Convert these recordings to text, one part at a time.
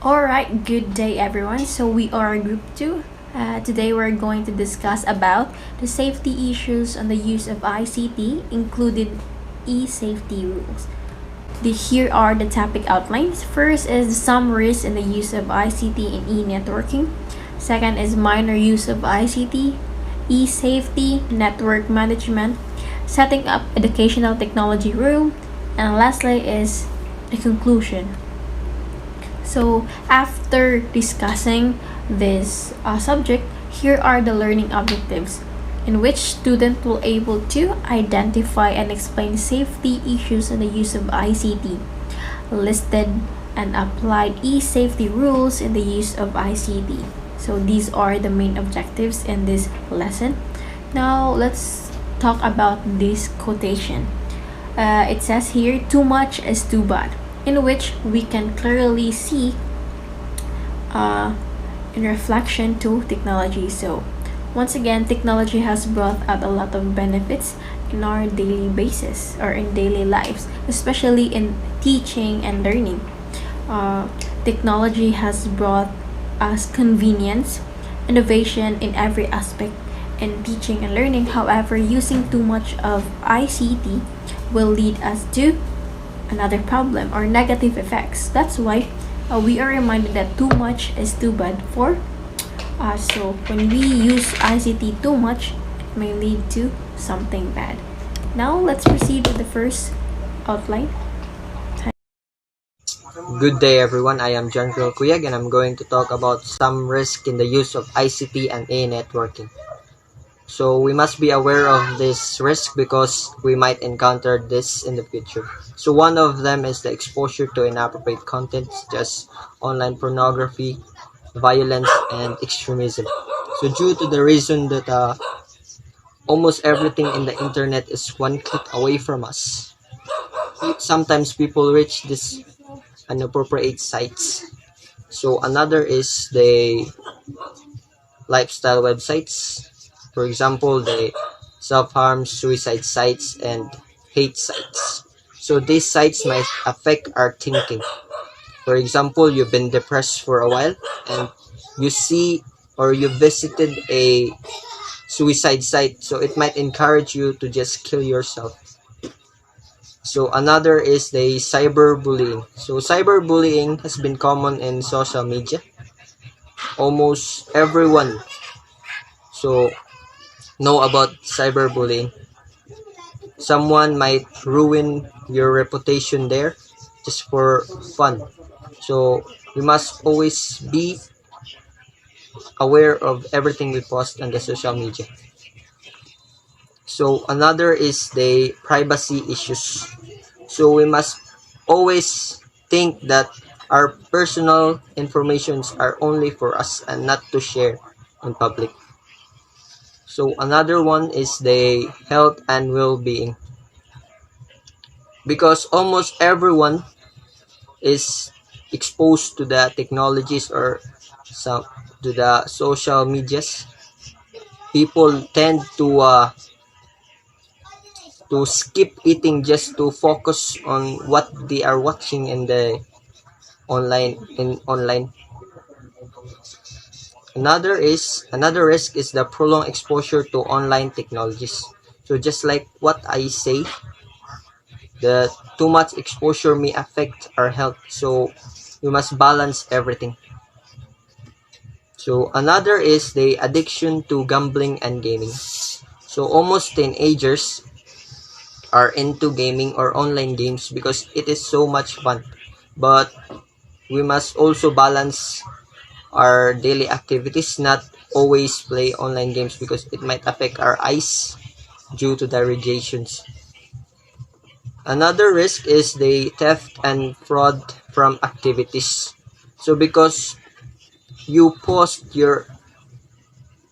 Alright, good day everyone. So we are group 2. Today we're going to discuss about the safety issues on the use of ICT, including ESafety rules. Here are the topic outlines. First is some risks in the use of ICT in e-networking. Second is minor use of ICT, ESafety, network management, setting up educational technology room, and lastly is the conclusion. So after discussing this subject, here are the learning objectives in which student will able to identify and explain safety issues in the use of ICT, listed and applied e-safety rules in the use of ICT. So these are the main objectives in this lesson. Now let's talk about this quotation. It says here, too much is too bad, in which we can clearly see in reflection to technology. So once again, technology has brought out a lot of benefits in our daily basis or in daily lives, especially in teaching and learning. Technology has brought us convenience, innovation in every aspect in teaching and learning. However, using too much of ICT will lead us to another problem or negative effects. That's why we are reminded that too much is too bad for us. So when we use ICT too much, it may lead to something bad. Now let's proceed with the first outline. Good day everyone, I am John Kuyag and I'm going to talk about some risk in the use of ICT and networking. So we must be aware of this risk because we might encounter this in the future. So one of them is the exposure to inappropriate content such as online pornography, violence, and extremism. So due to the reason that almost everything in the internet is one click away from us, sometimes people reach this inappropriate sites. So another is the lifestyle websites. For example, the self-harm, suicide sites, and hate sites. So these sites might affect our thinking. For example, you've been depressed for a while and you see or you visited a suicide site, so it might encourage you to just kill yourself. So another is the cyberbullying. So cyberbullying has been common in social media. Almost everyone know about cyberbullying. Someone might ruin your reputation there just for fun. So we must always be aware of everything we post on the social media. So another is the privacy issues. So we must always think that our personal informations are only for us and not to share in public. So another one is the health and well-being. Because almost everyone is exposed to the technologies or some to the social medias, people tend to skip eating just to focus on what they are watching in the online. Another risk is the prolonged exposure to online technologies. So just like what I say, the too much exposure may affect our health. So we must balance everything. So another is the addiction to gambling and gaming. So almost teenagers are into gaming or online games because it is so much fun. But we must also balance our daily activities, not always play online games because it might affect our eyes due to the radiations. Another risk is the theft and fraud from activities. So because you post your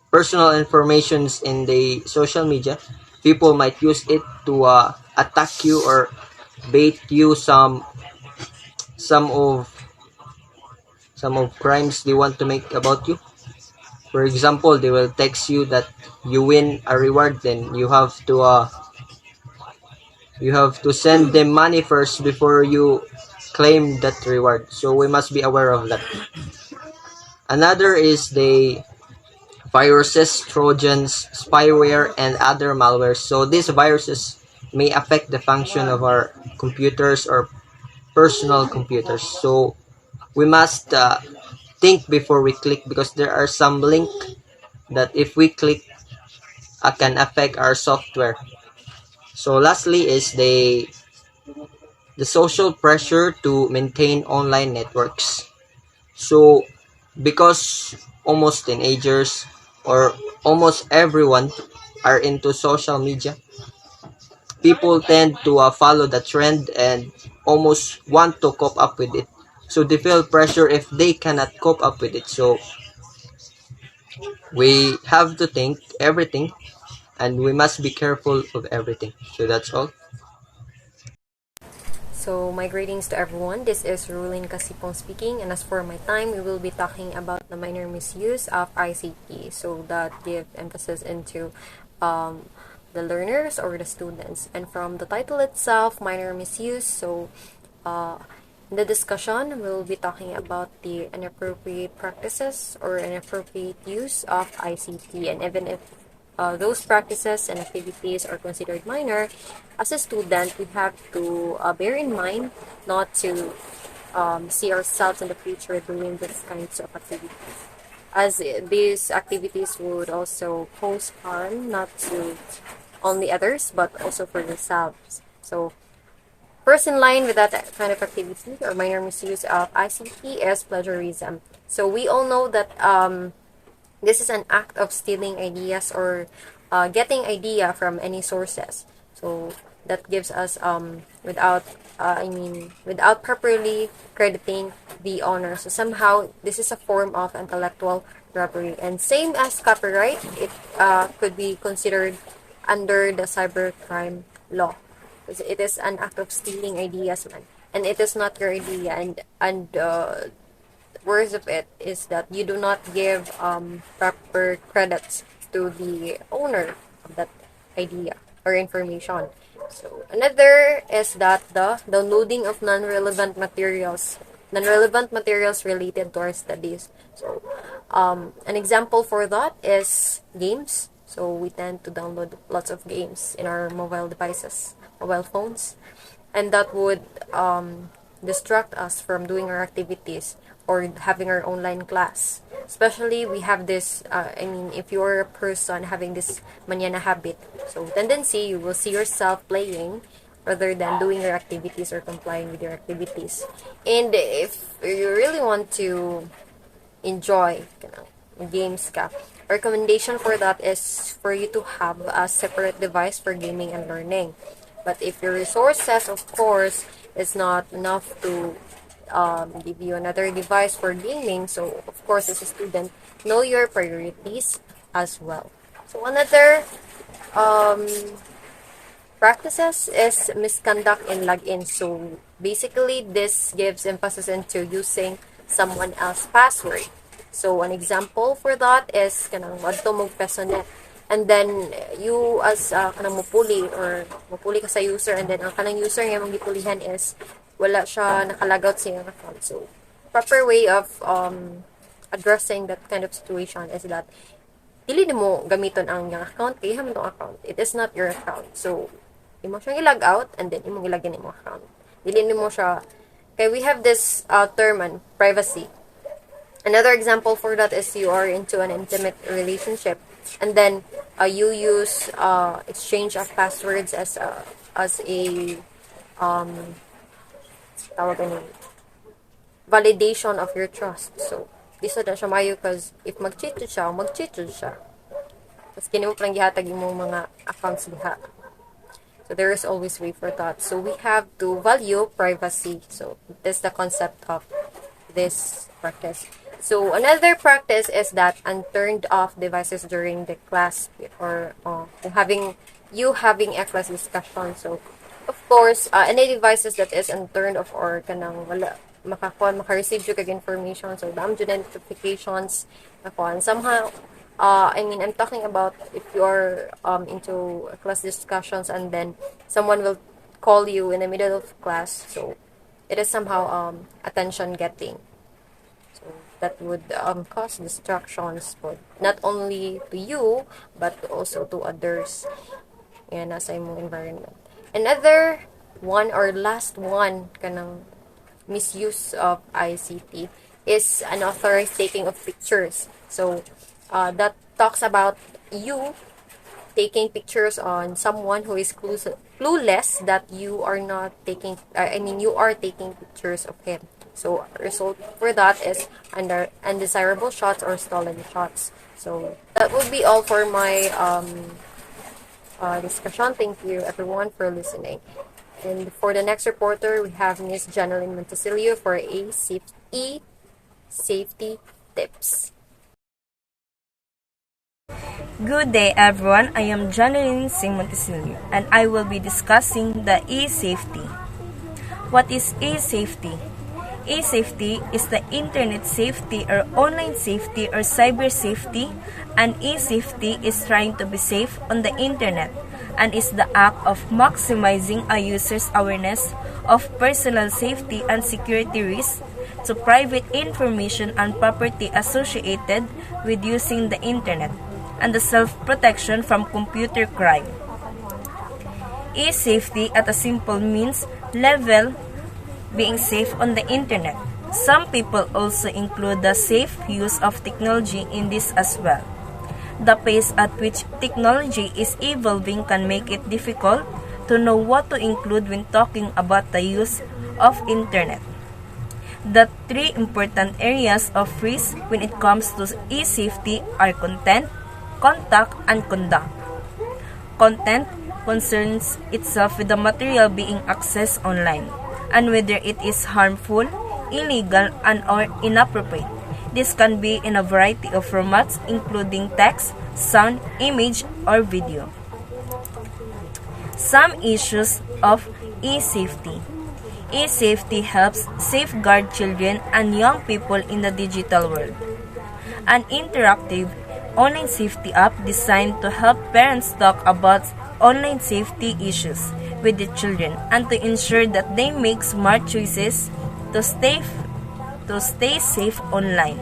personal informations in the social media, people might use it to attack you or bait you some of crimes they want to make about you. For example, they will text you that you win a reward, then you have to send them money first before you claim that reward. So we must be aware of that. Another is the viruses, trojans, spyware, and other malware. So these viruses may affect the function of our computers or personal computers. So we must think before we click, because there are some link that if we click can affect our software. So lastly is the social pressure to maintain online networks. So because almost teenagers or almost everyone are into social media, people tend to follow the trend and almost want to cope up with it. So they feel pressure if they cannot cope up with it. So we have to think everything, and we must be careful of everything. So that's all. So, my greetings to everyone. This is Rulin Kasipong speaking, and as for my time, we will be talking about the minor misuse of ICT. So, that give emphasis into the learners or the students. And from the title itself, minor misuse, so uh, in the discussion, we'll be talking about the inappropriate practices or inappropriate use of ICT. And even if those practices and activities are considered minor, as a student, we have to bear in mind not to see ourselves in the future doing these kinds of activities. As these activities would also cause harm not to only others but also for themselves. So, first in line with that kind of activity or minor misuse of ICT is plagiarism. So, we all know that this is an act of stealing ideas or getting idea from any sources. So that gives us without properly crediting the owner. So somehow this is a form of intellectual robbery, and same as copyright, it could be considered under the cybercrime law. Because it is an act of stealing ideas, man, and it is not your idea, and worst of it is that you do not give proper credits to the owner of that idea or information. So another is that the downloading of non-relevant materials related to our studies. So an example for that is games. So we tend to download lots of games in our mobile phones, and that would distract us from doing our activities or having our online class. Especially, we have this, if you're a person having this manana habit, so tendency, you will see yourself playing rather than doing your activities or complying with your activities. And if you really want to enjoy games ka, recommendation for that is for you to have a separate device for gaming and learning. But if your resources, of course, is not enough to give you another device for gaming, so of course, as a student, know your priorities as well. So another um, practices is misconduct in login. So basically, this gives emphasis into using someone else's password. So an example for that is kanang wadto mong pesonet, and then you as kanang mupuli ka sa user, and then ang kanang user nga mong gipulihan is wala siya nakalogout sa iyang account. So proper way of addressing that kind of situation is that dili nimo gamiton ang iyang account kay hamon tong account. It is not your account. So imo siyang i-log out and then imong ilagyan imo account. Dili nimo siya kay we have this term on privacy. Another example for that is you are into an intimate relationship, and then you use exchange of passwords as a tawag ani, validation of your trust. So di sa siya mayo because if mag-cheat siya. Tapos kini mo parang gihatag imong mga accounts diha. So there is always way for that. So we have to value privacy. So that's the concept of this practice. So another practice is that unturned off devices during the class or having a class discussion. So of course, any devices that is unturned off or kanang wala maka-receive you kag information. So dam jud notifications nakon somehow. I'm talking about if you're into class discussions and then someone will call you in the middle of class. So it is somehow attention getting. So that would cause distractions, but not only to you but also to others and nasa imong environment. Another one or last one kanang misuse of ICT is unauthorized taking of pictures. So that talks about you taking pictures on someone who is clueless that you are not taking, I mean, you are taking pictures of him. So, result for that is undesirable shots or stolen shots. So, that would be all for my discussion. Thank you, everyone, for listening. And for the next reporter, we have Miss Janeline Montesilio for safety tips. Good day everyone, I am Janeline Montesilio and I will be discussing the ESafety. What is ESafety? ESafety is the internet safety or online safety or cyber safety, and ESafety is trying to be safe on the internet and is the act of maximizing a user's awareness of personal safety and security risks to private information and property associated with using the internet, and the self-protection from computer crime. ESafety at a simple means level being safe on the internet. Some people also include the safe use of technology in this as well. The pace at which technology is evolving can make it difficult to know what to include when talking about the use of internet. The three important areas of risk when it comes to ESafety are content, contact, and conduct. Content concerns itself with the material being accessed online and whether it is harmful, illegal, and or inappropriate. This can be in a variety of formats including text, sound, image, or video. Some issues of ESafety. ESafety helps safeguard children and young people in the digital world. An interactive online safety app designed to help parents talk about online safety issues with the children and to ensure that they make smart choices to stay safe online.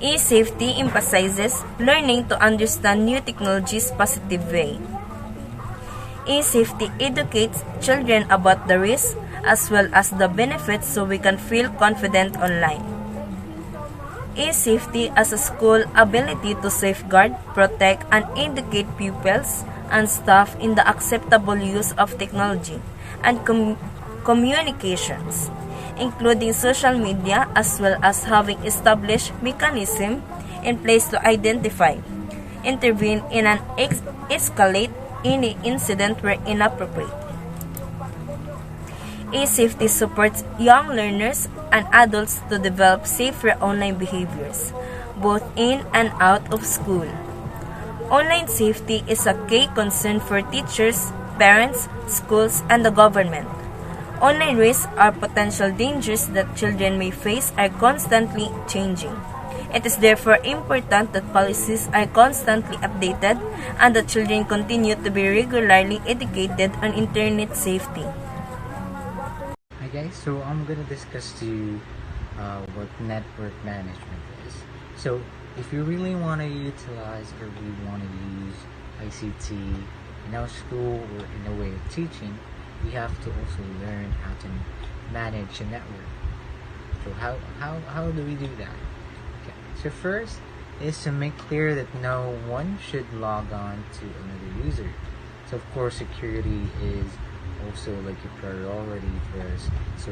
ESafety emphasizes learning to understand new technologies positive way. ESafety educates children about the risks as well as the benefits so we can feel confident online. ESafety as a school ability to safeguard, protect, and educate pupils and staff in the acceptable use of technology and communications, including social media, as well as having established mechanism in place to identify, intervene in and escalate any incident where inappropriate. ESafety supports young learners and adults to develop safer online behaviors, both in and out of school. Online safety is a key concern for teachers, parents, schools, and the government. Online risks or potential dangers that children may face are constantly changing. It is therefore important that policies are constantly updated and that children continue to be regularly educated on internet safety. Hi guys, so I'm gonna discuss to you what network management is. So if you really want to utilize or we want to use ICT in our school or in a way of teaching, we have to also learn how to manage a network. So how do we do that? Okay. So first is to make clear that no one should log on to another user. So of course security is also like a priority for us. So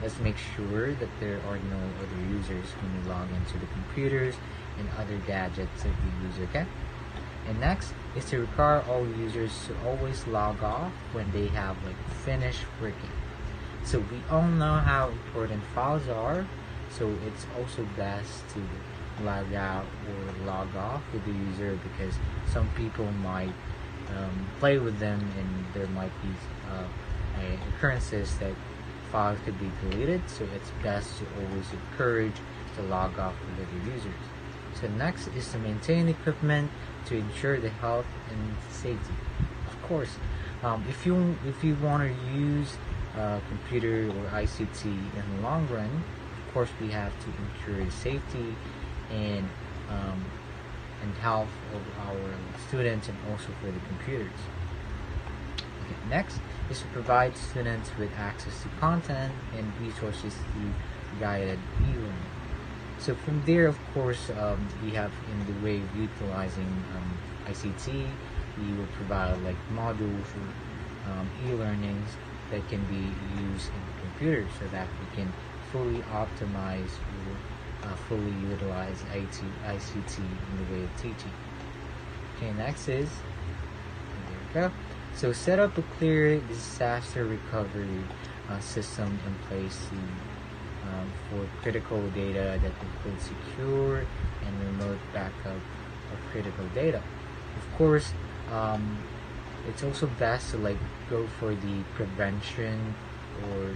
let's make sure that there are no other users when we log into the computers and other gadgets that we use, okay? And next is to require all users to always log off when they have like finished working. So we all know how important files are, so it's also best to log out or log off with the user because some people might play with them and there might be occurrences that files could be deleted, so it's best to always encourage to log off with other users. So next is to maintain equipment to ensure the health and safety. Of course, if you want to use computer or ICT in the long run, of course we have to ensure the safety and health of our students and also for the computers. Okay, next is to provide students with access to content and resources through guided e-learning. So from there, of course, we have in the way of utilizing ICT, we will provide like modules or e-learnings that can be used in computers so that we can fully optimize or fully utilize ICT in the way of teaching. Okay, next is, there we go. So set up a clear disaster recovery system in place for critical data that includes secure and remote backup of critical data. Of course, it's also best to like go for the prevention or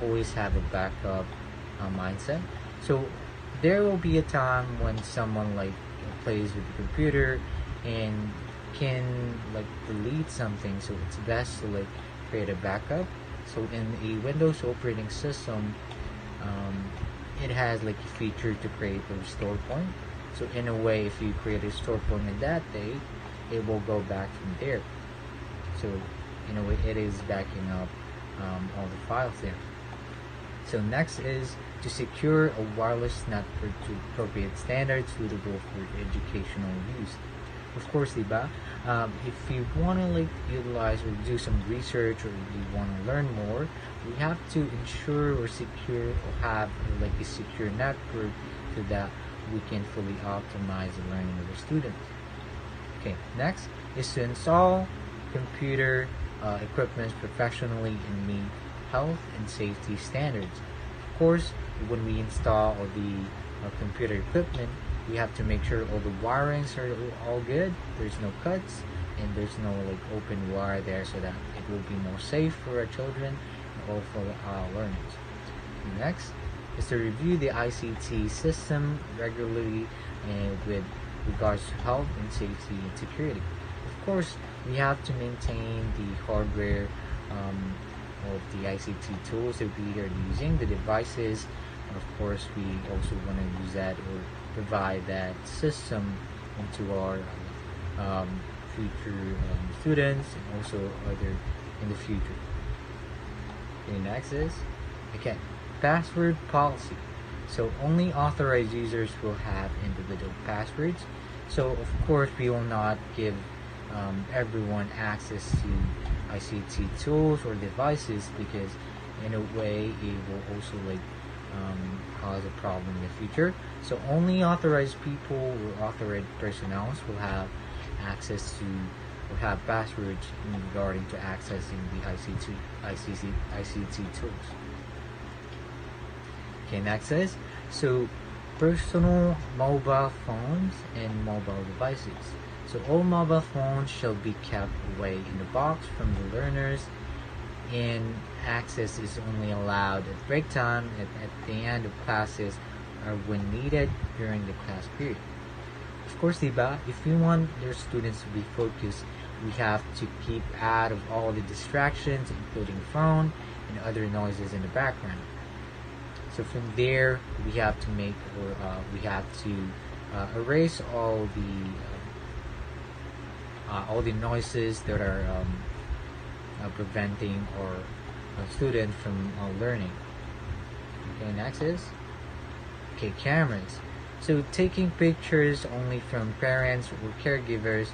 always have a backup mindset. So there will be a time when someone like plays with the computer and can like delete something, so it's best to like create a backup. So in a Windows operating system, it has like a feature to create a restore point. So in a way, if you create a restore point in that day, it will go back from there. So in a way, it is backing up all the files there. So next is to secure a wireless network to appropriate standards suitable for educational use. Of course, diba, if you want to like utilize or do some research or you want to learn more, we have to ensure or secure or have like a secure network so that we can fully optimize the learning of the students. Okay, next is to install computer equipment professionally and meet health and safety standards. Of course, when we install the computer equipment, we have to make sure all the wirings are all good, there's no cuts, and there's no like open wire there, so that it will be more safe for our children and all for our learners. Next is to review the ICT system regularly and with regards to health and safety and security. Of course, we have to maintain the hardware of the ICT tools that we are using, the devices. Of course, we also want to use that or provide that system into our future students and also other in the future. Okay, next is password policy. So only authorized users will have individual passwords. So of course we will not give everyone access to ICT tools or devices, because in a way it will also like cause a problem in the future. So only authorized people or authorized personnel will have access to or have passwords regarding to accessing the ICT tools. Okay, next is personal mobile phones and mobile devices. So all mobile phones shall be kept away in the box from the learners, and access is only allowed at break time, at the end of classes, or when needed during the class period. Of course, diba, if we want their students to be focused, we have to keep out of all the distractions, including phone and other noises in the background. So from there, we have to make or we have to erase all the noises that are preventing or a student from learning. Okay, next is cameras. So taking pictures only from parents or caregivers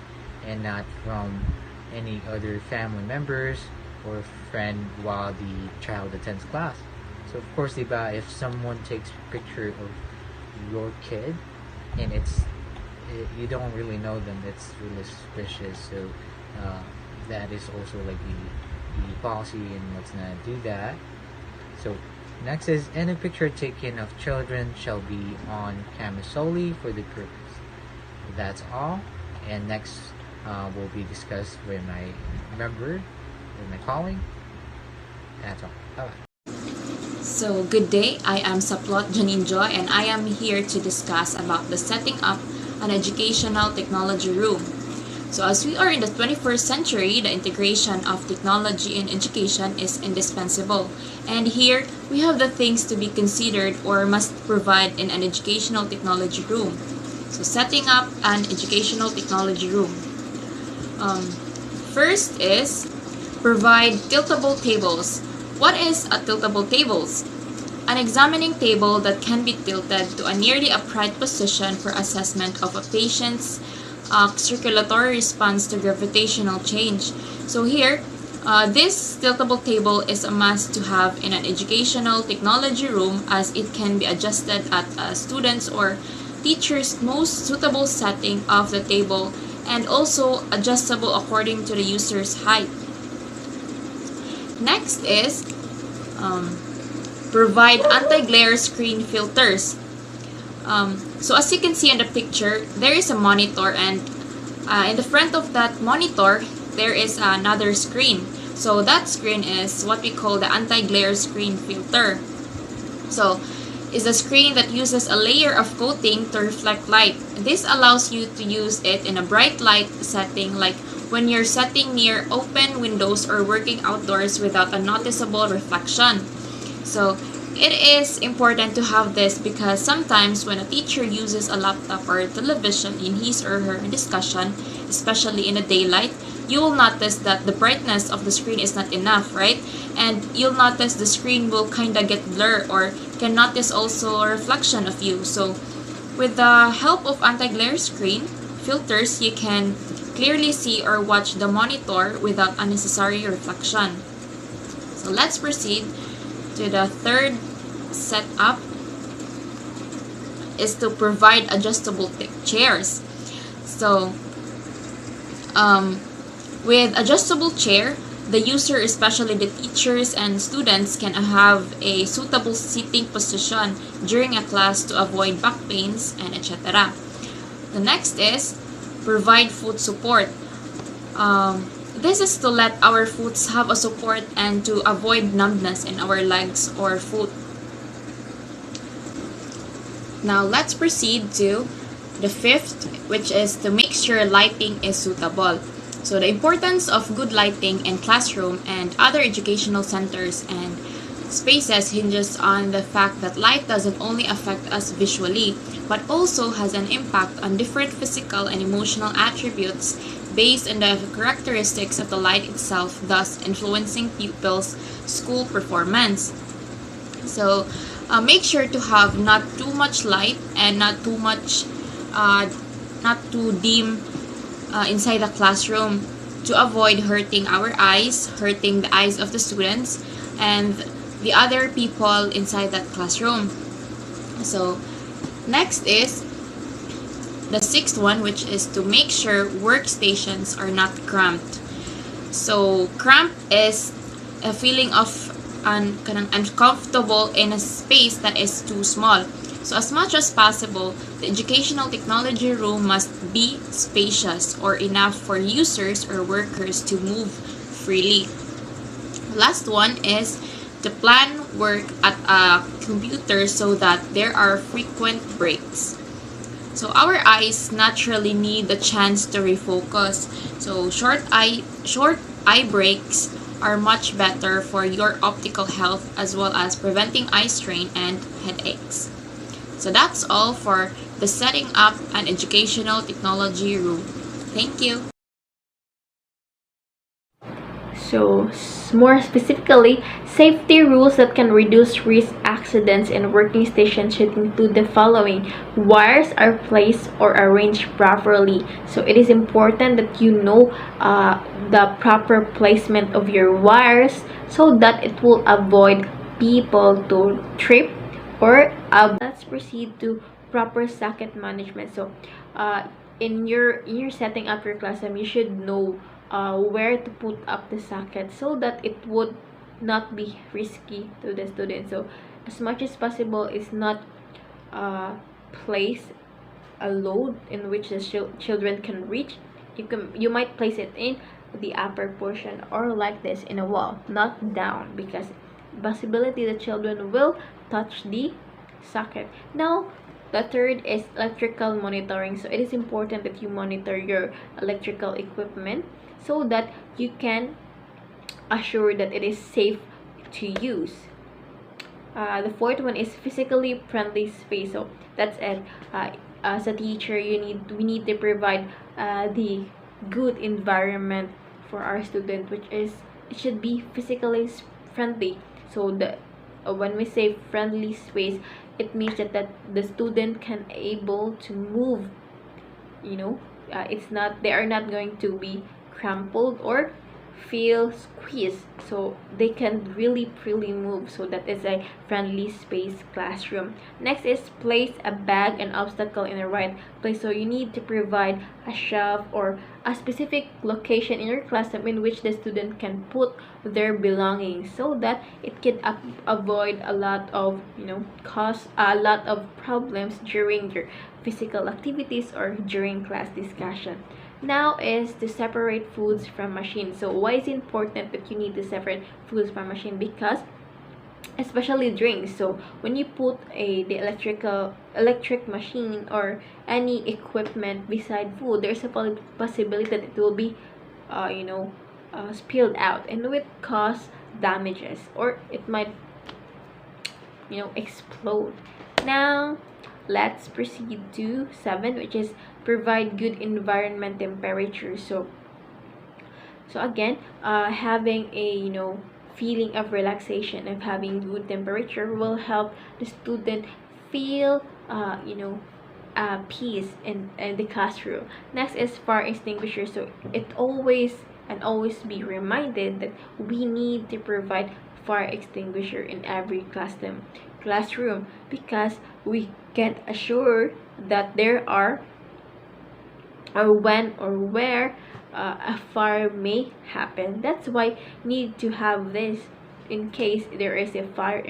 and not from any other family members or friend while the child attends class. So of course, diba, if someone takes a picture of your kid and you don't really know them, it's really suspicious. So that is also like the policy, and let's not do that. So next is any picture taken of children shall be on camera solely for the purpose. That's all. And next will be discussed with my colleague. That's all. Bye-bye. So, good day. I am Saplot Janine Joy, and I am here to discuss about the setting up an educational technology room. So as we are in the 21st century, the integration of technology in education is indispensable. And here, we have the things to be considered or must provide in an educational technology room. So setting up an educational technology room. First is provide tiltable tables. What is a tiltable tables? An examining table that can be tilted to a nearly upright position for assessment of a patient's circulatory response to gravitational change. So here, this tiltable table is a must to have in an educational technology room, as it can be adjusted at a student's or teacher's most suitable setting of the table, and also adjustable according to the user's height. Next is provide anti-glare screen filters. So as you can see in the picture, there is a monitor, and in the front of that monitor, there is another screen. So that screen is what we call the anti-glare screen filter. So is a screen that uses a layer of coating to reflect light. This allows you to use it in a bright light setting, like when you're sitting near open windows or working outdoors without a noticeable reflection. So it is important to have this because sometimes when a teacher uses a laptop or a television in his or her discussion, especially in the daylight, you will notice that the brightness of the screen is not enough, right? And you'll notice the screen will kind of get blurred, or can notice also a reflection of you. So with the help of anti-glare screen filters, you can clearly see or watch the monitor without unnecessary reflection. So let's proceed to the third setup, is to provide adjustable chairs. So with adjustable chair, the user, especially the teachers and students, can have a suitable seating position during a class to avoid back pains and etc. The next is provide foot support. This is to let our foot have a support and to avoid numbness in our legs or foot. Now let's proceed to the fifth, which is to make sure lighting is suitable. So the importance of good lighting in classroom and other educational centers and spaces hinges on the fact that light doesn't only affect us visually, but also has an impact on different physical and emotional attributes based on the characteristics of the light itself, thus influencing pupils' school performance. So make sure to have not too much light and not too dim inside the classroom, to avoid hurting our eyes, hurting the eyes of the students and the other people inside that classroom. So next is the sixth one, which is to make sure workstations are not cramped. So cramped is a feeling of uncomfortable in a space that is too small. So as much as possible, the educational technology room must be spacious or enough for users or workers to move freely. Last one is to plan work at a computer so that there are frequent breaks. So our eyes naturally need the chance to refocus. So short eye breaks are much better for your optical health, as well as preventing eye strain and headaches. So that's all for the setting up an educational technology room. Thank you. So, more specifically, safety rules that can reduce risk accidents in working stations should include the following. Wires are placed or arranged properly. So, it is important that you know the proper placement of your wires so that it will avoid people to trip or let's proceed to proper socket management. So, in your setting up your classroom, you should know where to put up the socket so that it would not be risky to the student. So as much as possible is not place a load in which the children can reach. You might place it in the upper portion or like this in a wall, not down, because possibility the children will touch the socket. Now The third is electrical monitoring. So it is important that you monitor your electrical equipment so that you can assure that it is safe to use. The fourth one is physically friendly space. So that's it. As a teacher, we need to provide the good environment for our student, which is it should be physically friendly. So when we say friendly space, it means that the student can able to move. They are not going to be crumpled or feel squeezed, so they can really freely move. So that is a friendly space classroom. Next is place a bag and obstacle in the right place. So you need to provide a shelf or a specific location in your classroom in which the student can put their belongings, so that it can avoid a lot of cause a lot of problems during your physical activities or during class discussion. Now is to separate foods from machines. So why is it important that you need to separate foods from machine? Because especially drinks, so when you put the electric machine or any equipment beside food, there's a possibility that it will be spilled out, and it will cause damages, or it might explode. Now let's proceed to 7, which is provide good environment temperature. So again, having a feeling of relaxation of having good temperature will help the student feel peace in the classroom. Next is fire extinguisher. So it always be reminded that we need to provide fire extinguisher in every classroom, because we can assure that there are, or when or where a fire may happen. That's why need to have this in case there is a fire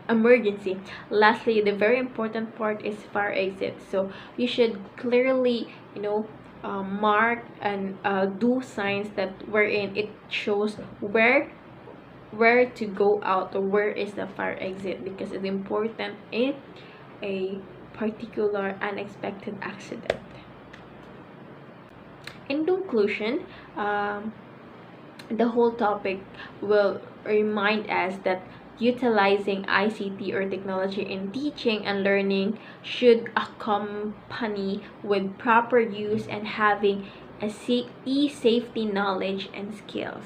emergency. Lastly, the very important part is fire exit. So you should clearly mark and do signs that wherein it shows where to go out, or where is the fire exit, because it's important in a particular unexpected accident. In conclusion, the whole topic will remind us that utilizing ICT or technology in teaching and learning should accompany with proper use and having a e-safety knowledge and skills.